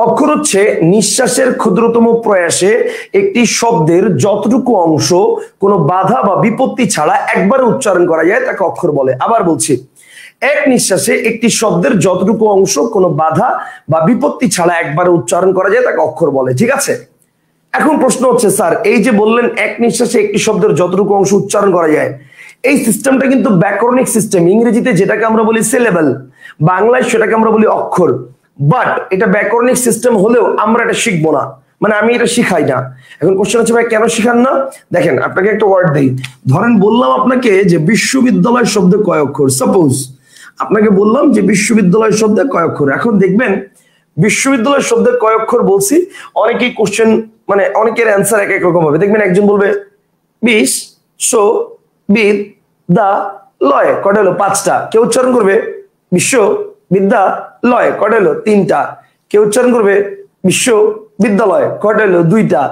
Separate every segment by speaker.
Speaker 1: অক্ষর হচ্ছে নিঃশ্বাসের ক্ষুদ্রতম প্রয়াসে একটি শব্দের যতটুকু অংশ কোনো বাধা বা বিপত্তি ছাড়া একবারে উচ্চারণ করা যায় তাকে অক্ষর বলে। আবার বলছি, এক নিঃশ্বাসে একটি শব্দের যতটুকু অংশ কোনো বাধা বা বিপত্তি ছাড়া একবারে উচ্চারণ করা যায় তাকে অক্ষর বলে। ঠিক আছে, এখন প্রশ্ন হচ্ছে স্যার এই যে বললেন এক নিঃশ্বাসে একটি শব্দের যতটুকু অংশ উচ্চারণ করা যায়, এই সিস্টেমটা কিন্তু ব্যাকরণিক সিস্টেম। ইংরেজিতে যেটাকে আমরা বলি সিলেবল, বাংলায় সেটাকে আমরা বলি অক্ষর। বাট এটা ব্যাকরণিক সিস্টেম হলেও আমরা এটা শিখবো না, মানে আমি এটা শিখাই না। এখন কোশ্চেন হচ্ছে ভাই কেন শিখান না? দেখেন আপনাকে একটা ওয়ার্ড দিই, ধরেন বললাম আপনাকে যে বিশ্ববিদ্যালয় শব্দে কয় অক্ষর। সাপোজ আপনাকে বললাম যে বিশ্ববিদ্যালয় শব্দে কয় অক্ষর। এখন দেখবেন বিশ্ববিদ্যালয় শব্দে কয় অক্ষর বলছি, অনেকেই কোশ্চেন মানে অনেকের অ্যান্সার এক এক রকম হবে। দেখবেন একজন বলবে বিশ্ববিদ্যালয় কয়টা হলো? 5টা। কেউ উচ্চারণ করবে বিশ্ববিদ্যালয় কয়টা হলো? 3টা। কেউ উচ্চারণ করবে বিশ্ববিদ্যালয় কয়টা হলো? 2টা।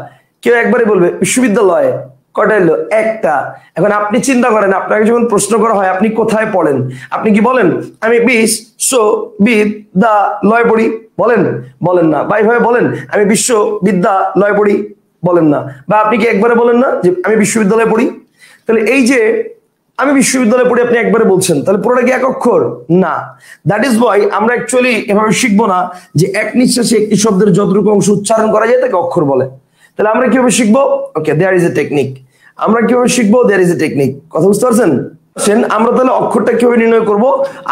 Speaker 1: কেউ একবারে বলবে বিশ্ববিদ্যালয় কয়টা হলো? 1টা। এখন আপনি চিন্তা করেন, আপনাকে যখন প্রশ্ন করা হয় আপনি কোথায় পড়েন, আপনি কি বলেন আমি বিশ্ববিদ্যালয় পড়ি? বলেন? বলেন না। বা এইভাবে বলেন আমি বিশ্ববিদ্যালয় পড়ি? বলেন না। বা আপনি কি একবারে বলেন না যে আমি বিশ্ববিদ্যালয়ে পড়ি? তাহলে এই যে আমি বিশ্ববিদ্যালয়ে পড়ি আপনি একবারে বলছেন, তাহলে পুরোটা কি এক অক্ষর? না। দ্যাট ইজ ওয়াই আমরা অ্যাকচুয়ালি এভাবে শিখবো না যে এক নিঃশ্বাসে একটি শব্দের যতটুকু অংশ উচ্চারণ করা যায় তাকে অক্ষর বলে। তাহলে আমরা কিভাবে শিখবো? Okay, there is a technique. আমরা কিভাবে শিখবো? There is a technique. কথা বুঝতে পারছেন? আমরা তাহলে অক্ষরটা কিভাবে নির্ণয় করব?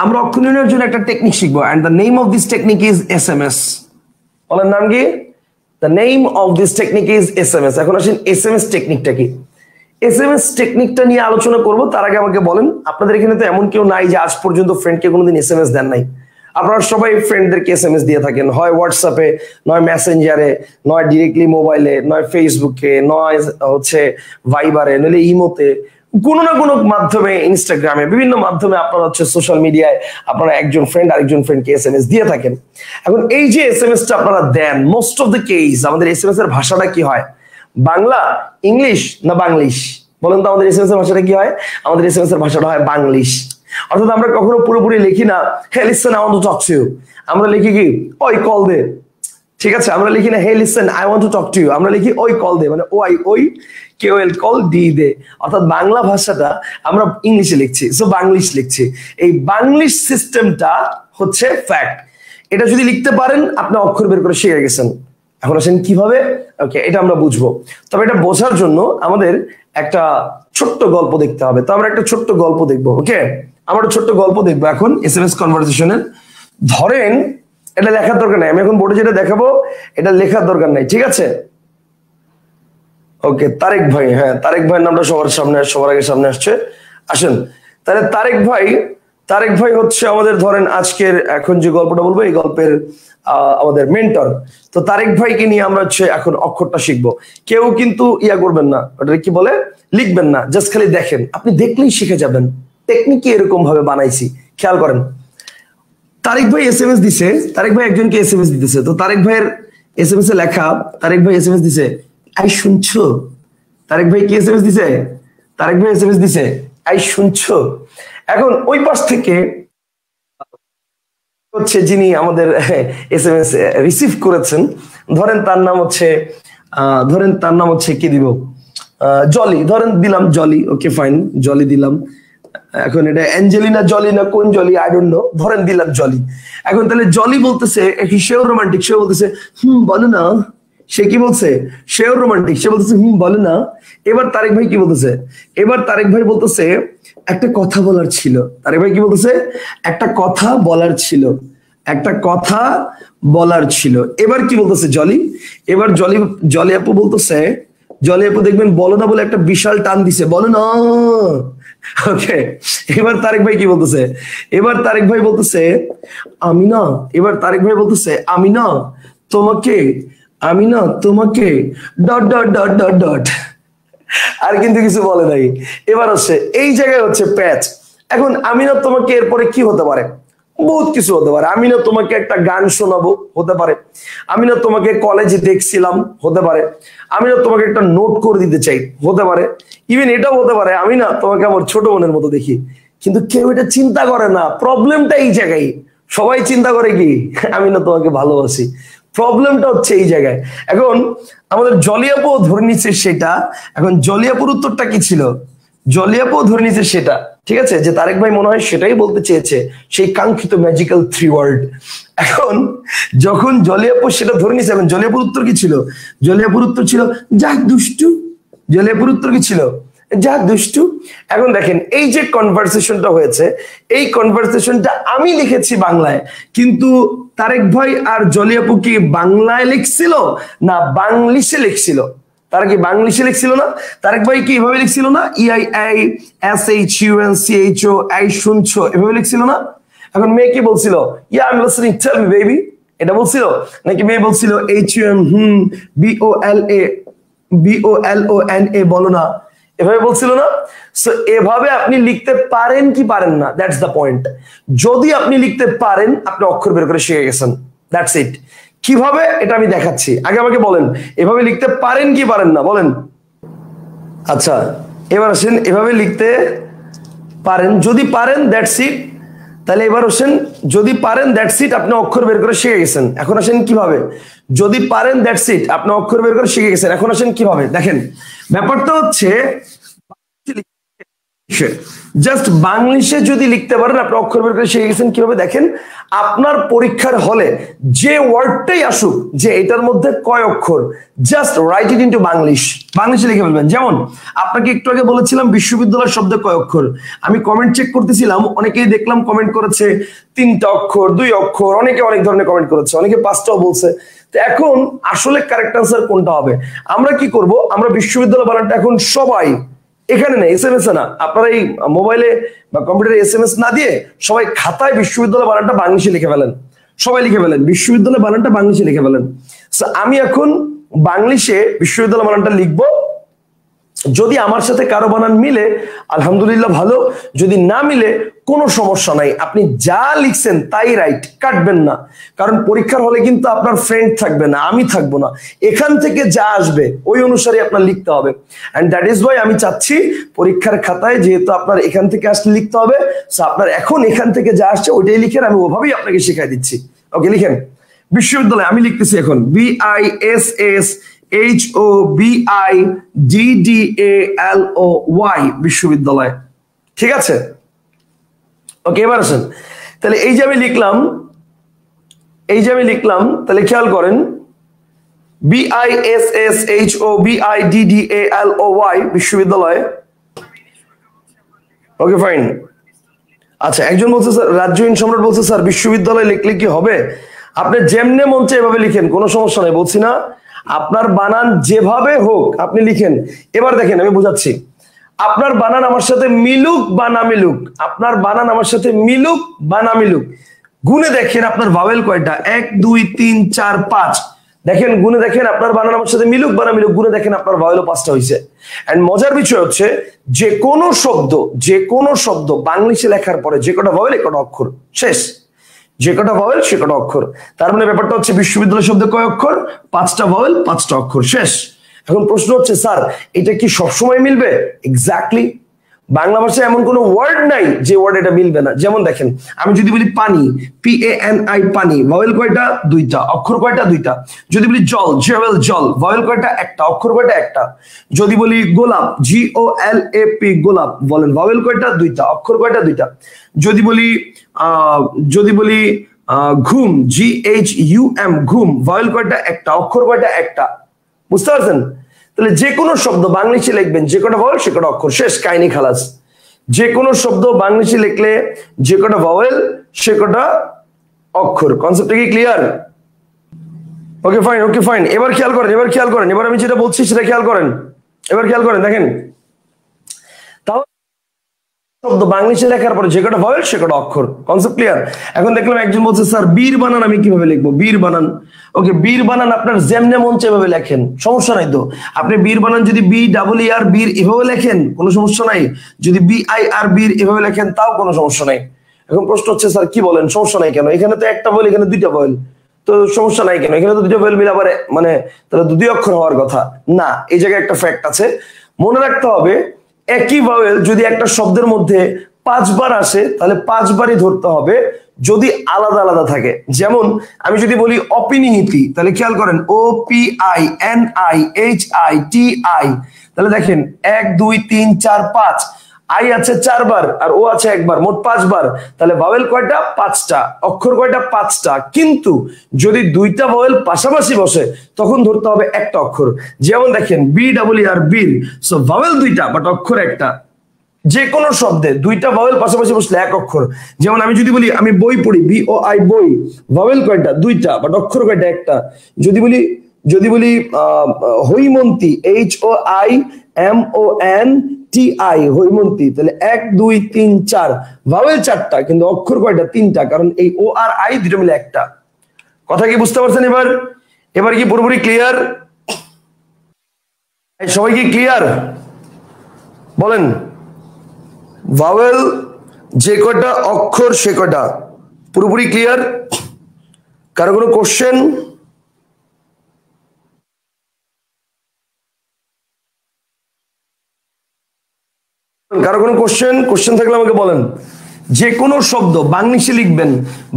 Speaker 1: আমরা অক্ষর নির্ণয়ের জন্য একটা টেকনিক শিখবো, and the name of this technique is SMS. বলেন নাম কি? The name of this technique is SMS. এখন আসেন এসএমএস টেকনিকটা কি? এসএমএস টেকনিকটা নিয়ে আলোচনা করব, তার আগে আমাকে বলেন আপনাদের এখানে তো এমন কেউ নাই যে আজ পর্যন্ত ফ্রেন্ডকে কোনোদিন এসএমএস দেন নাই। আপনারা সবাই ফ্রেন্ডদেরকে এসএমএস দিয়ে থাকেন, হয় হোয়াটসঅ্যাপে, নয় মেসেঞ্জারে, নয় ডিরেক্টলি মোবাইলে, নয় ফেসবুকে, নয় হচ্ছে ভাইবারে, নইলে ইমোতে, কোনো না কোনো মাধ্যমে, ইনস্টাগ্রামে, বিভিন্ন মাধ্যমে আপনারা হচ্ছে সোশ্যাল মিডিয়ায় আপনারা একজন ফ্রেন্ড আরেকজন ফ্রেন্ডকে এসএমএস দিয়ে থাকেন। এখন এই যে এসএমএসটা আপনারা দেন, মোস্ট অফ দ্য কেস আমাদের এসএমএস এর ভাষাটা কি হয়? বাংলা, ইংলিশ না বাংলিশ? বলেন তো আমাদের এসএমএস এর ভাষাটা কি হয়? আমাদের এসএমএস এর ভাষাটা হয় বাংলিশ। অর্থাৎ আমরা কখনো পুরোপুরি লিখি না hey listen I want to talk to you, আমরা লিখি কি ওই কল দে। ঠিক আছে, আমরা লিখি না hey listen I want to talk to you, আমরা লিখি ওই কল দে, মানে ওই কেওএল কল ডি দে। অর্থাৎ বাংলা ভাষাটা আমরা ইংলিশে লিখছি, সো বাংলিশ লিখছি। এই বাংলিশ সিস্টেমটা হচ্ছে ফ্যাক্ট। এটা যদি লিখতে পারেন আপনি অক্ষর বের করে শিখে গেছেন। এখন আসেন কিভাবে, ওকে এটা আমরা বুঝবো। তবে এটা বোঝার জন্য আমাদের একটা ছোট্ট গল্প দেখতে হবে। তো আমরা একটা ছোট্ট গল্প দেখবো। ওকে, আমরা ছোট্ট গল্প দেখবো এখন এসএমএস কনভারসেশনের। ধরেন এটা লেখার দরকার নাই, আমি এখন বোর্ডে যেটা দেখাবো এটা লেখার দরকার নাই, ঠিক আছে? ওকে, তারেক ভাই, হ্যাঁ তারেক ভাইয়ের নামটা সবার আগে সামনে আসছে। আসেন তাহলে তারেক ভাই হচ্ছে আমাদের, ধরেন আজকের এখন যে গল্পটা বলবো এই গল্পের আমাদের মেন্টর। তো তারেক ভাইকে নিয়ে আমরা হচ্ছে এখন অক্ষরটা শিখবো। কেউ কিন্তু ইয়া করবেন না, ওটা কি বলে লিখবেন না, জাস্ট খালি দেখেন, আপনি দেখলেই শিখে যাবেন। টেকনিক এরকম ভাবে বানাইছি, খেয়াল করেন। তারেক ভাই এসএমএস দিছে, তারেক ভাই একজনকে এসএমএস দিতেছে। তো তারেক ভাইয়ের এসএমএস এ লেখা, তারেক ভাই এসএমএস দিছে আই শুনছো। তারেক ভাই কি এসএমএস দিছে? তারেক ভাই এসএমএস দিছে আই শুনছো। এখন ওই পাশ থেকে হচ্ছে যিনি আমাদের এসএমএস রিসিভ করেছেন, ধরেন তার নাম হচ্ছে কি দিব, জলি, ধরেন দিলাম জলি। ওকে ফাইন, জলি দিলাম। এখন এটা অ্যাঞ্জেলিনা জলি না কোন জলি আই ডোন্ট নো, ধরেন দিলাম জলি। এখন তাহলে জলি বলতেছে, সেও রোমান্টিক, সেও বলতেছে বলো না। সে কি বলছে? সেও রোমান্টিক, সে বলতেছে বলো না। এবার তারেক ভাই কি বলতেছে? এবার তারেক ভাই বলতেছে একটা কথা বলার ছিল। তারেক ভাই কি বলতেছে? একটা কথা বলার ছিল, একটা কথা বলার ছিল। এবার কি বলতেছে জলি? এবার জলি আপু বলতেছে, জলি আপু দেখবেন বলো না বলে একটা বিশাল টান দিছে, বলো না। ওকে, এবার তারেক ভাই কি বলতেছে? এবার তারেক ভাই বলতেছে আমি না। এবার তারেক ভাই বলতেছে আমি না তোমাকে dot dot dot dot dot. আর কিন্তু কিছু বলে নাই। এবার হচ্ছে এই জায়গায় হচ্ছে প্যাচ। এখন আমি না তোমাকে, এরপরে কি হতে পারে? বহুত কিছু হতে পারে। আমি না তোমাকে একটা গান শোনাবো, হতে পারে। আমি না তোমাকে কলেজে দেখছিলাম, হতে পারে। আমি না তোমাকে একটা নোট করে দিতে চাই, হতে পারে। ইভেন এটাও হতে পারে আমি না তোমাকে আমার ছোট বোনের মতো দেখি। কিন্তু কেউ এটা চিন্তা করে না। প্রবলেমটা এই জায়গায়, সবাই চিন্তা করে কি আমি না তোমাকে ভালোবাসি। প্রবলেমটা হচ্ছে এই জায়গায়। এখন আমাদের জলিয়াপু ধরে নিচ্ছে সেটা, এখন জলিয়াপুর উত্তরটা কি ছিল? জলিয়াপু ধরে নিচ্ছে সেটা, ঠিক আছে, যে তারেক ভাই মনে হয় সেটাই বলতে চেয়েছে, সেই কাঙ্ক্ষিত ম্যাজিক্যাল 3 ওয়ার্ড। এখন যখন জলিয়াপু সেটা ধরে নিচ্ছে, এখন জলিয়াপুর উত্তর কি ছিল? জলিয়াপুর উত্তর ছিল যা দুষ্টু। জলিয়াপুর উত্তর কি ছিল? যা দুষ্টু। এখন দেখেন এই যে কনভারসেশনটা হয়েছে, এই কনভারসেশনটা আমি লিখেছি বাংলায়, কিন্তু তারেক ভাই আর জলিয়াপু কি বাংলায় লিখছিল না বাংলিশে লিখছিল? তারা কি বাংলিশে লিখছিল না? তারেক ভাই কি এভাবে লিখছিল না? EIISHUNCHO, আই শুনছো, এভাবে লিখছিল না? এখন মেয়ে কি বলছিল? Yeah I am listening, tell me baby, এটা বলছিল? নাকি মেয়ে বলছিল HUM BOLONA বলো না, এভাবে বলছিল না? সো এভাবে আপনি লিখতে পারেন কি পারেন না, দ্যাটস দ্য পয়েন্ট। যদি আপনি লিখতে পারেন, আপনি অক্ষর বের করে শিখে গেছেন, দ্যাটস ইট। কিভাবে এটা আমি দেখাচ্ছি, আগে আমাকে বলেন এভাবে লিখতে পারেন কি পারেন না, বলেন। আচ্ছা এবার আসেন, এভাবে লিখতে পারেন, যদি পারেন দ্যাটস ইট। তাহলে এবার আসেন, যদি পারেন দ্যাটস ইট, আপনি অক্ষর বের করে শিখে গেছেন। এখন আসেন কিভাবে? যদি পারেন দ্যাটস ইট, আপনি অক্ষর বের করে শিখে গেছেন। এখন আসেন কিভাবে, দেখেন ব্যাপারটা হচ্ছে জাস্ট বাংলিশে যদি লিখতে পারেন, আপনি অক্ষর বের করে শিখে গেছেন। কিভাবে দেখেন, আপনার পরীক্ষার হলে যে ওয়ার্ডটাই আসুক, যে এটার মধ্যে কয় অক্ষর, just write it into Banglish, বাংলিশে লিখে ফেলবেন। যেমন আপনাকে একটু আগে বলেছিলাম বিশ্ববিদ্যালয় শব্দ কয় অক্ষর, আমি কমেন্ট চেক করতেছিলাম, অনেকেই দেখলাম কমেন্ট করেছে 3টা অক্ষর, 2 অক্ষর, অনেকে অনেক ধরনের কমেন্ট করেছে, অনেকে 5টাও বলছে। তো এখন আসলে কারেক্ট আনসার কোনটা হবে? আমরা কি করব, আমরা বিশ্ববিদ্যালয় বানানটা এখন সবাই এখানে না, SMS এ না, আপনারা এই মোবাইলে বা কম্পিউটারে SMS না দিয়ে সবাই খাতায় বিশ্ববিদ্যালয় বানানটা বাংলিশে লিখে ফেলেন, সবাই লিখে ফেলেন বিশ্ববিদ্যালয় বানানটা বাংলিশে লিখে ফেলেন। আমি এখন বাংলিশে বিশ্ববিদ্যালয় বানানটা লিখবো। যদি আমার সাথে কারো বানান মিলে আলহামদুলিল্লাহ ভালো, যদি না মিলে কোনো সমস্যা নাই, আপনি যা লিখছেন তাই রাইট, কাটবেন না। কারণ পরীক্ষার হলে কিন্তু আপনার ফ্রেন্ড থাকবে না, আমি থাকবো না, এখান থেকে যা আসবে ওই অনুসারে আপনার লিখতে হবে। এন্ড দ্যাট ইজ ওয়াই আমি চাচ্ছি পরীক্ষার খাতায় যেহেতু আপনার এখান থেকে আসলে লিখতে হবে, সো আপনার এখন এখান থেকে যা আসছে ওইটাই লিখেন, আমি ওভাবেই আপনাকে শেখাই দিচ্ছি। ওকে, লিখেন বিশ্ববিদ্যালয়, আমি লিখতেছি এখন BISSHOBIDDALOY, বিশ্ববিদ্যালয়, ঠিক আছে? ওকে, এবার আসেন, তাহলে এই যে আমি লিখলাম, তাহলে খেয়াল করেন BISSHOBIDDALOY, বিশ্ববিদ্যালয়। Okay fine. আচ্ছা, একজন বলছে স্যার, রাজ্যহীন সম্রাট বলছে স্যার বিশ্ববিদ্যালয় লিখলে কি হবে? আপনি যেমনে মন চায় এভাবে লিখেন, কোনো সমস্যা নাই, বলছি না? আপনার বানান যেভাবে হোক আপনি লিখেন। এবার দেখেন আমি বুঝাচ্ছি, আপনার বানান আমার সাথে মিলুক বা না মিলুক, আপনার বানান আমার সাথে মিলুক বা না মিলুক, গুনে দেখেন আপনার ভাওয়েল কয়টা, 1 2 3 4 5, দেখেন গুনে দেখেন আপনার বানান আমার সাথে মিলুক বা না মিলুক, গুনে দেখেন আপনার ভাওয়েলও 5টা হয়েছে। এন্ড মজার বিষয় হচ্ছে যে কোনো শব্দ বাংলিশে লেখার পরে যে কটা ভাওয়েল একটা অক্ষর, শেষ। যে কটা ভাওয়েল সে কটা অক্ষর। তার মানে ব্যাপারটা হচ্ছে বিশ্ববিদ্যালয় শব্দে কয় অক্ষর? 5টা ভাওয়েল 5টা অক্ষর, শেষ। এখন প্রশ্ন হচ্ছে স্যার এটা কি সবসময় মিলবে? এক্স্যাক্টলি। বাংলা ভাষায় এমন কোনো ওয়ার্ড নাই যে ওয়ার্ড এটা মিলবে না। যেমন দেখেন, আমি যদি বলি পানি, PANI, পানি, ভাওয়েল কয়টা? 2টা, অক্ষর কয়টা? 2টা। যদি বলি জল, জেওয়েল, জল, ভাওয়েল কয়টা? একটা, অক্ষর কয়টা? একটা। যদি বলি গোলাপ, GOLAP, গোলাপ, বলেন ভাওয়েল কয়টা? 2টা, অক্ষর কয়টা? 2টা। যদি বলি ঘুম, GHUM, ঘুম, ভাওয়েল কয়টা? একটা, অক্ষর কয়টা? একটা। বুঝতে পারছেন? তাহলে যে কোনো শব্দ বাংলিশে লিখবেন, যে কটা ভাওয়েল সে কটা অক্ষর, শেষ, কাহিনী খালাস। যে কোনো শব্দ বাংলিশে লিখলে যে কটা ভাওয়েল সে কটা অক্ষর। কনসেপ্টটা কি clear? Okay fine, okay fine. এবার খেয়াল করেন, এবার আমি যেটা বলছি সেটা খেয়াল করেন, দেখেন তাহলে শব্দ বাংলিশে লেখার পরে যে কটা ভাওয়েল সে কটা অক্ষর। Concept clear? এখন দেখলাম একজন বলছে স্যার বীর বানান আমি কিভাবে লিখবো? বীর বানান, ওকে, বীর বানান আপনার যেমনে মন চায় এভাবে লেখেন, সমস্যা নাই তো। আপনি বীর বানান যদি BEER, বীর এভাবে লেখেন কোনো সমস্যা নাই, যদি BIR, বীর এভাবে লেখেন তাও কোনো সমস্যা নাই। এখন প্রশ্ন হচ্ছে স্যার কি বলেন, সমস্যা নাই কেন? এখানে তো একটা ভাওয়েল, এখানে 2টা ভাওয়েল, তো সমস্যা নাই কেন? এখানে তো 2টা ভাওয়েল মিলে আবার মানে তাহলে 2 অক্ষর হওয়ার কথা না। এই জায়গায় একটা ফ্যাক্ট আছে, মনে রাখতে হবে একই ভাওয়েল যদি একটা শব্দের মধ্যে 5 বার আসে তাহলে 5 বারই ধরতে হবে যদি আলাদা আলাদা থাকে। যেমন আমি যদি বলি অপিনিহিতি, তাহলে খেয়াল করেন OPINIHITI, তাহলে দেখেন 1 2 3 4 5, আই আছে 4 বার আর ও আছে 1 বার, মোট 5 বার। তাহলে ভাওয়েল কয়টা? 5টা। অক্ষর কয়টা? 5টা। কিন্তু যদি 2টা ভাওয়েল পাশাপাশি বসে তখন ধরতে হবে একটা অক্ষর। যেমন দেখেন BWR বীর, সো ভাওয়েল 2টা বাট অক্ষর একটা। যে কোনো শব্দে 2টা ভাওয়েল পাশাপাশি বসলে এক অক্ষর। যেমন আমি যদি বলি আমি বই পড়ি, BOI বই, ভাওয়েল কয়টা? 2টা বাট অক্ষর কয়টা? একটা। যদি বলি হৈমন্তী, HOIMONTI, হৈমন্তী, তাহলে 1 2 3 4, ভাওয়েল 4টা কিন্তু অক্ষর কয়টা? 3টা, কারণ এই ও আর আই দুটো মিলে একটা। কথা কি বুঝতে পারছেন? এবার কি পুরোপুরি ক্লিয়ার? সবাই কি ক্লিয়ার বলেন? ভাওয়েল যে কটা, অক্ষর সে কটা, পুরোপুরি ক্লিয়ার? কারো কোনো কোশ্চেন? কারো কোনো কোশ্চেন থাকলে আমাকে বলেন। যে কোনো শব্দ বাংলিশে লিখবেন,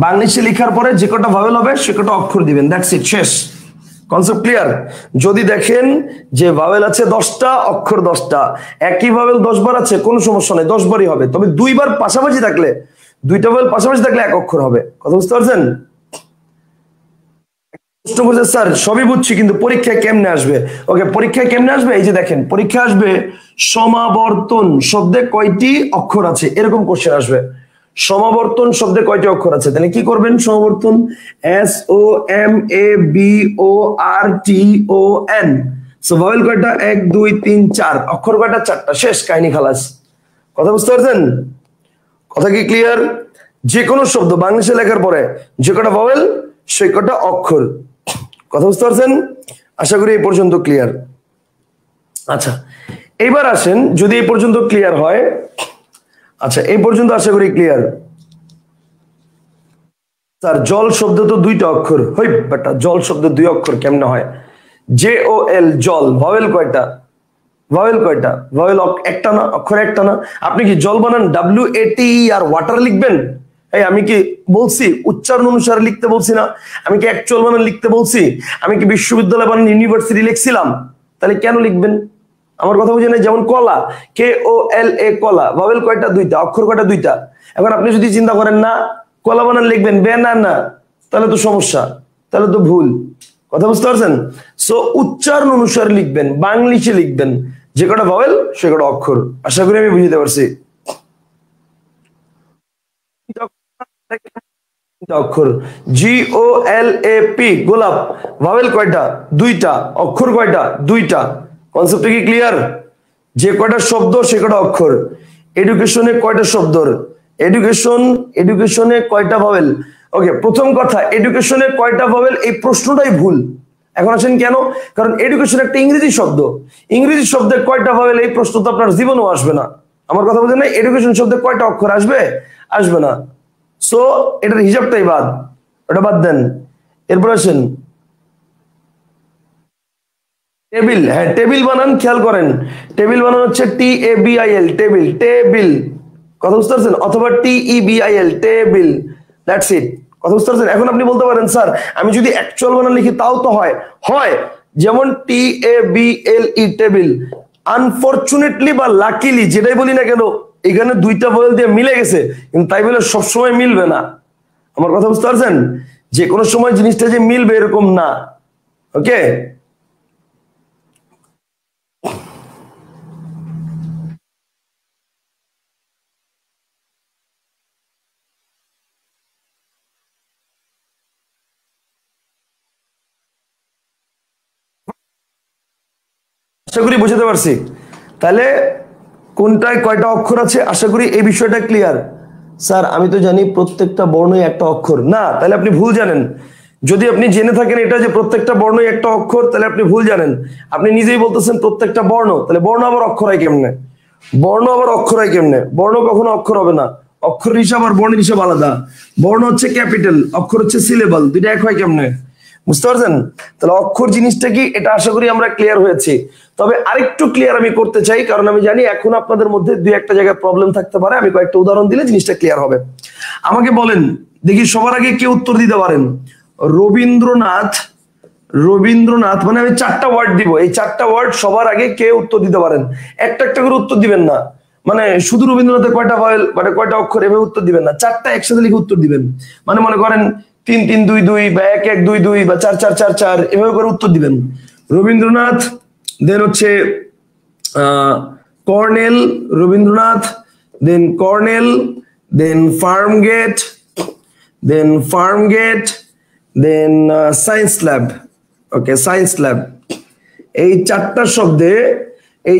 Speaker 1: বাংলিশে লেখার পরে যে কটা ভাওয়েল হবে সে কটা অক্ষর দিবেন, দ্যাটস ইট, শেষ। Concept clear? যদি দেখেন যে ভাওয়েল আছে 10টা, অক্ষর 10টা, একই ভাওয়েল 10 বার আছে, কোনো সমস্যা নেই, 10 বারই হবে। তবে 2 বার পাশাপাশি থাকলে, 2টা ভাওয়েল পাশাপাশি থাকলে এক অক্ষর হবে। কথা বুঝতে পারছেন? প্রশ্ন করছে স্যার সবই বুঝছি কিন্তু পরীক্ষায় কেমনে আসবে? ওকে, পরীক্ষায় কেমনে আসবে? এই যে দেখেন, পরীক্ষা আসবে সমাবর্তন শব্দে কয়টি অক্ষর আছে, এরকম কোশ্চেন আসবে। সমাবর্তন শব্দে কয়টি অক্ষর আছে? তাহলে কি করবেন? সমাবর্তন SOMABORTON, সো ভাওয়েল কয়টা? 1 2 3 4, অক্ষর কয়টা? 4টা, শেষ, কাহিনী খালাস। কথা বুঝতে পারছেন? কথা কি ক্লিয়ার? যে কোনো শব্দ বাংলাদেশে লেখার পরে যে কটা ভাওয়েল সে কটা অক্ষর। কথা বুঝতে পারছেন? আশা করি এই পর্যন্ত ক্লিয়ার। আচ্ছা, এবার আসেন, যদি এই পর্যন্ত ক্লিয়ার হয়, আচ্ছা এই পর্যন্ত আশা করি ক্লিয়ার। স্যার জল শব্দ তো 2টা অক্ষর, হই বেটা, জল শব্দ 2 অক্ষর কেমনে হয়? JOL, জল, ভাওয়েল কয়টা? ভাওয়েল কয়টা? ভাওয়েল একটা না, অক্ষর একটা না। আপনি কি জল বানান WATE আর ওয়াটার লিখবেন? এই আমি কি বলছি উচ্চারণ অনুসারে লিখতে বলছি না? আমি কি অ্যাকচুয়াল বানান লিখতে বলছি? আমি কি বিশ্ববিদ্যালয় বানান ইউনিভার্সিটি লিখছিলাম? তাহলে কেন লিখবেন? আমার কথা বুঝে নাই। যেমন কলা, KOLA, কলা, ভাওয়েল কয়টা? 2টা, অক্ষর কয়টা? 2টা। এখন আপনি যদি চিন্তা করেন না কলা বানান লিখবেন না, তাহলে তো সমস্যা, তাহলে তো ভুল। কথা বুঝতে পারছেন? সো উচ্চারণ অনুসারে লিখবেন, বাংলিশে লিখবেন, যে কটা ভাওয়েল সে কটা অক্ষর। আশা করি আমি বুঝতে পারছি। অক্ষর GOLAP, গোলাপ, ভাওয়েল কয়টা? 2টা, অক্ষর কয়টা? 2টা। কনসেপ্ট কি ক্লিয়ার? যে কয়টা শব্দ সে কয়টা অক্ষর। এডুকেশনে কয়টা শব্দ? এডুকেশনে কয়টা ভাওয়েল? ওকে, প্রথম কথা, এডুকেশনে কয়টা ভাওয়েল এই প্রশ্নটাই ভুল। এখন আসেন কেন? কারণ এডুকেশন একটা ইংরেজি শব্দ, ইংরেজি শব্দে কয়টা ভাওয়েল এই প্রশ্ন তো আপনার জীবনেও আসবে না। আমার কথা বুঝেন না? এডুকেশন শব্দে কয়টা অক্ষর আসবে? আসবে না। সো এটার হিসাবটাই বাদ, ওটা বাদ দেন। এরপর আসেন টেবিল। হ্যাঁ, টেবিল বানান খেয়াল করেন, টেবিল বানান হচ্ছে TABIL, টেবিল, টেবিল। কথা বুঝতে পারছেন? অথবা TEBIL, টেবিল, দ্যাটস ইট। কথা বুঝতে পারছেন? এখন আপনি বলতে পারেন স্যার আমি যদি অ্যাকচুয়াল বানান লিখি তাও তো হয়। যেমন TABLE, টেবিল। আনফরচুনেটলি বা লাকিলি, যেটাই বলি না কেন, এখানে 2টা ভাওয়েল দিয়ে মিলে গেছে, কিন্তু তাই বলে সবসময় মিলবে না। আমার কথা বুঝতে পারছেন? যে কোনো সময় জিনিসটা যে মিলবে এরকম না। ওকে, আশা করি বুঝতে পারছি। তাহলে কোনটায় কয়টা অক্ষর আছে, আশা করি এই বিষয়টা ক্লিয়ার। স্যার আমি তো জানি প্রত্যেকটা বর্ণই একটা অক্ষর। না, তাহলে আপনি ভুল জানেন। যদি আপনি জেনে থাকেন এটা যে প্রত্যেকটা বর্ণই একটা অক্ষর, তাহলে আপনি ভুল জানেন। আপনি নিজেই বলতেছেন প্রত্যেকটা বর্ণ, তাহলে বর্ণ আবার অক্ষর হয় কেমনে? বর্ণ কখনো অক্ষর হবে না। অক্ষর হিসাব আর বর্ণের হিসাব আলাদা। বর্ণ হচ্ছে ক্যাপিটাল, অক্ষর হচ্ছে সিলেবল, দুইটা এক হয় কেমনে? বুঝতে পারছেন? তাহলে অক্ষর জিনিসটা কি, এটা আশা করি আমরা ক্লিয়ার হয়েছি। তবে আরেকটু ক্লিয়ার আমি করতে চাই, কারণ আমি জানি এখন আপনাদের মধ্যে দুই একটা জায়গায় প্রবলেম থাকতে পারে। আমি কয়েকটা উদাহরণ দিলে জিনিসটা ক্লিয়ার হবে। আমাকে বলেন দেখি, সবার আগে কে উত্তর দিতে পারেন? রবীন্দ্রনাথ। রবীন্দ্রনাথ মানে আমি 4টা ওয়ার্ড দিব, এই 4টা ওয়ার্ড সবার আগে কে উত্তর দিতে পারেন? একটা একটা করে উত্তর দিবেন না, মানে শুধু রবীন্দ্রনাথের কয়টা ভয়েল মানে কয়টা অক্ষর এভাবে উত্তর দিবেন না, 4টা একসাথে লিখে উত্তর দিবেন। মানে মনে করেন 3 3 2 2 বা 1 1 2 2 বা 4 4 4 4 এভাবে করে উত্তর দিবেন। রবীন্দ্রনাথ, দেন হচ্ছে কর্নেল, রবীন্দ্রনাথ, দেন কর্নেল, দেন ফার্মগেট, দেন ফার্মগেট, দেন সায়েন্স ল্যাব। ওকে, সায়েন্স ল্যাব। এই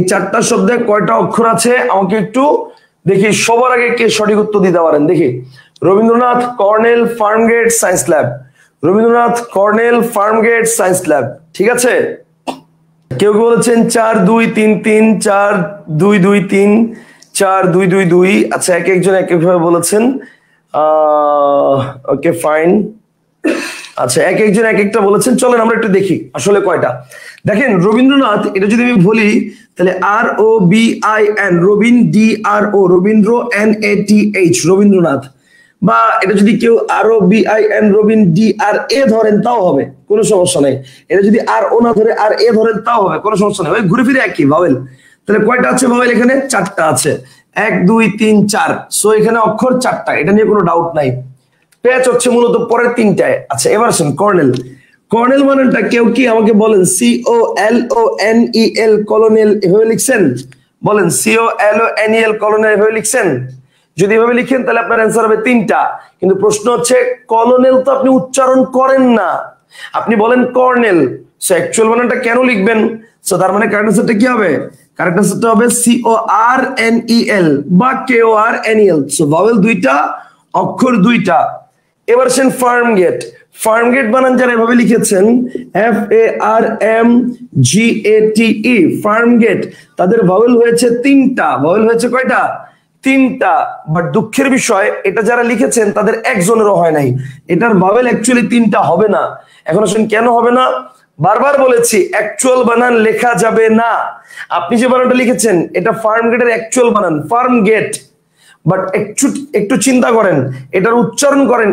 Speaker 1: 4টা শব্দে কয়টা অক্ষর আছে আমাকে একটু দেখি সবার আগে কে সঠিক উত্তর দিতে পারেন দেখি। Rabindranath, colonel, Farmgate, science lab. Rabindranath, colonel, Farmgate, science lab. ঠিক আছে? কেউ কেউ বলেছেন 4 2 3 3, 4 2 2 3, 4 2 2 2। আচ্ছা, এক একজন এক একভাবে বলেছেন। Okay fine. আচ্ছা, এক একজন এক একটা বলেছেন। চলেন আমরা একটু দেখি আসলে কয়টা। দেখেন রবীন্দ্রনাথ, এটা যদি আমি বলি তাহলে ROBIN, Rabin DRO, Rabindra NATH, Rabindranath. বা এটা যদি কেউ ROBIN, রবীন DRA ধরেন তাও হবে, কোনো সমস্যা নেই। এটা যদি RO না ধরে RA ধরেন তাও হবে, কোনো সমস্যা নেই। ওই ঘুরে ফিরে একই ভাওয়েল। তাহলে কয়টা আছে ভাওয়েল এখানে? 4টা আছে। 1 2 3 4। সো এখানে অক্ষর 4টা, এটা নিয়ে কোনো ডাউট নাই। প্যাচ হচ্ছে মূলত পরের 3টায়। আচ্ছা, এবার আসেন কর্নেল। কর্নেল মানেটা কেউ কি আমাকে বলেন? COLONEL, কলোনেল এভাবে লিখছেন? বলেন COLONEL, কলোনেল এভাবে লিখছেন? যদি এভাবে লিখেন তাহলে আপনার অ্যান্সার হবে 3টা। কিন্তু প্রশ্ন হচ্ছে কলোনেল তো আপনি উচ্চারণ করেন না, আপনি বলেন কর্নেল। সো অ্যাকচুয়াল বানানটা কেন লিখবেন? সো তার মানে কারেক্ট অ্যান্সারটা কি হবে? কারেক্ট অ্যান্সারটা হবে CORNEL বা KORNEL। সো ভাওয়েল 2টা, অক্ষর 2টা। এবার আসেন ফার্মগেট। ফার্মগেট বানান যারা এভাবে লিখেছেন FARMGATE, ফার্মগেট, তাদের ভাওয়েল হয়েছে 3টা। ভাওয়েল হয়েছে কয়টা? 3টা। বাট দুঃখের বিষয়, এটা যারা লিখেছেন তাদের একজনেরও হয় নাই। এটার ভাওয়েল অ্যাকচুয়ালি 3টা হবে না। এখন আসেন কেন হবে না? বারবার বলেছি অ্যাকচুয়াল বানান লেখা যাবে না। আপনি যে বানানটা লিখেছেন এটা ফার্মগেটের অ্যাকচুয়াল বানান, ফার্মগেট। বাট একটু চিন্তা করেন, এটার উচ্চারণ করেন,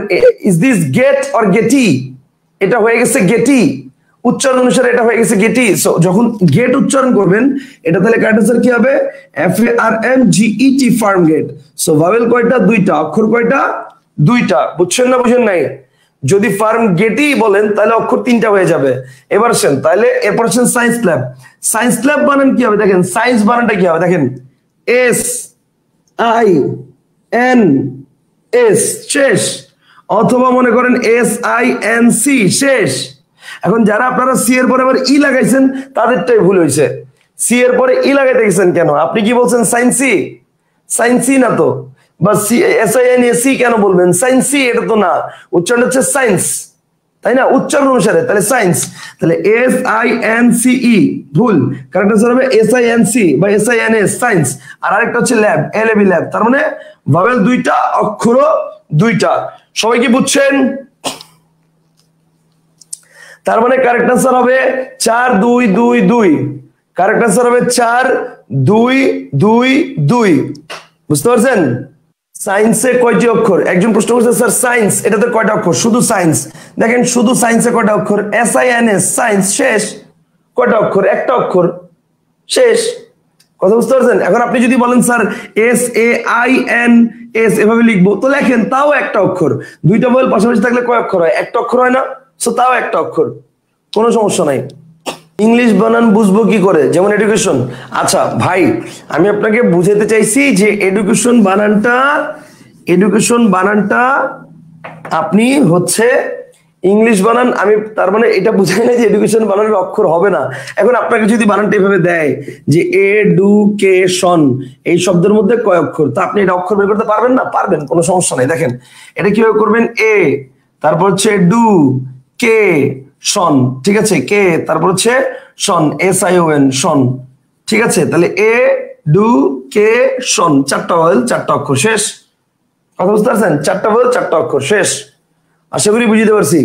Speaker 1: is this gate or gatey? এটা হয়ে গেছে গেটি, উচ্চারণ অনুসারে এটা হয়ে গেছে গেটি। সো যখন গেট উচ্চারণ করবেন এটা তাহলে কারেক্ট আনসার কি হবে? FARMGET, ফার্মগেট। সো ভাওয়েল কয়টা? 2টা। অক্ষর কয়টা? 2টা। বুঝছেন না বুঝেন নাই? যদি ফার্মগেটি বলেন তাহলে অক্ষর 3টা হয়ে যাবে। এবার আসেন তাহলে এরপর আসেন সায়েন্স ল্যাব। সায়েন্স ল্যাব বানান কি হবে দেখেন, সায়েন্স বানানটা কি হবে দেখেন, SINS, শেষ। অথবা মনে করেন SINC, শেষ। এখন যারা আপনারা সি এর পরে আবার ই লাগাইছেন তাদেরটাই ভুল হয়েছে। সি এর পরে ই লাগাইতে গেছেন কেন? আপনি কি বলছেন সায়েন্সি? সায়েন্সি না তো। বা SINC কেন বলবেন? সায়েন্সি এটা তো না, উচ্চারণ হচ্ছে সায়েন্স, তাই না? উচ্চারণ অনুসারে তাহলে সায়েন্স। তাহলে SINCE ভুল, কারেক্ট আনসার হবে SINC বা SINS, সায়েন্স। আর আরেকটা হচ্ছে ল্যাব, LAB, ল্যাব। তার মানে ভাওয়েল 2টা, অক্ষরও 2টা। সবাই কি বুঝছেন? তার মানে কারেক্ট আনসার হবে 4 2 2 2। কারেক্ট আনসার হবে 4 2 2 2। বুঝতে পারছেন? সায়েন্সে কয়টি অক্ষর? একজন প্রশ্ন করছে স্যার সায়েন্স এটাতে কয়টা অক্ষর? শুধু সায়েন্স। দেখেন শুধু সায়েন্সে কয়টা অক্ষর? SINS, সায়েন্স, শেষ। কয়টা অক্ষর? একটা অক্ষর, শেষ। কথা বুঝতে পারছেন? এখন আপনি যদি বলেন স্যার SAINS এভাবে লিখবো, তো লেখেন, তাও একটা অক্ষর। 2টা ভাওয়েল পাশাপাশি থাকলে কয় অক্ষর হয়? একটা অক্ষর হয় না? সো তাও একটা অক্ষর, কোনো সমস্যা নাই। ইংলিশ বানান বুঝবো কি করে? যেমন এডুকেশন। আচ্ছা ভাই, আমি আপনাকে বুঝাতে চাইছি যে এডুকেশন বানানটা আপনি হচ্ছে ইংলিশ বানান, আমি তার মানে এটা বুঝাই না যে এডুকেশন বানানের অক্ষর হবে না। এখন আপনাকে যদি বানানটা এভাবে দেয় যে এডুকেশন, এই শব্দের মধ্যে কয় অক্ষর, তা আপনি এটা অক্ষর বের করতে পারবেন না? পারবেন, কোনো সমস্যা নাই। দেখেন এটা কিভাবে করবেন, এ, তারপর হচ্ছে ডু, কে, শন, ঠিক আছে, কে, তারপর হচ্ছে শন, SION, শন, ঠিক আছে। তাহলে এ ডু কে শন, 4টা ভাওয়েল 4টা অক্ষর, শেষ। কথা বুঝতে পারছেন? 4টা ভাওয়েল 4টা অক্ষর, শেষ। আশা করি বুঝতে পারছি।